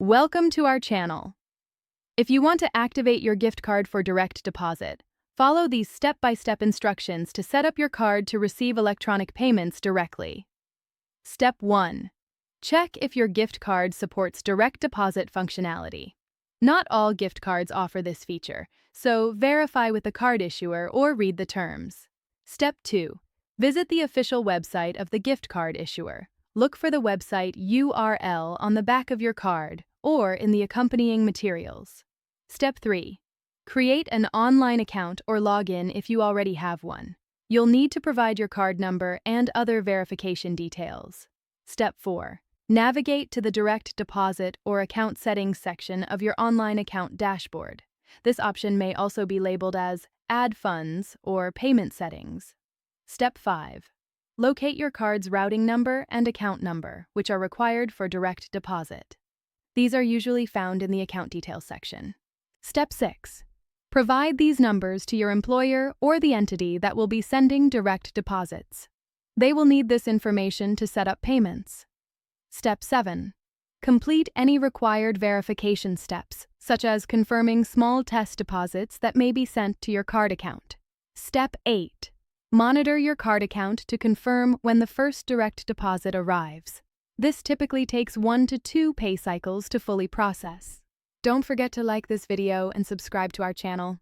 Welcome to our channel. If you want to activate your gift card for direct deposit, follow these step-by-step instructions to set up your card to receive electronic payments directly. Step 1. Check if your gift card supports direct deposit functionality. Not all gift cards offer this feature, so verify with the card issuer or read the terms. Step 2. Visit the official website of the gift card issuer. Look for the website URL on the back of your card or in the accompanying materials. Step 3. Create an online account or log in if you already have one. You'll need to provide your card number and other verification details. Step 4. Navigate to the direct deposit or account settings section of your online account dashboard. This option may also be labeled as Add Funds or Payment Settings. Step 5. Locate your card's routing number and account number, which are required for direct deposit. These are usually found in the account details section. Step 6. Provide these numbers to your employer or the entity that will be sending direct deposits. They will need this information to set up payments. Step 7. Complete any required verification steps, such as confirming small test deposits that may be sent to your card account. Step 8. Monitor your card account to confirm when the first direct deposit arrives. This typically takes 1 to 2 pay cycles to fully process. Don't forget to like this video and subscribe to our channel.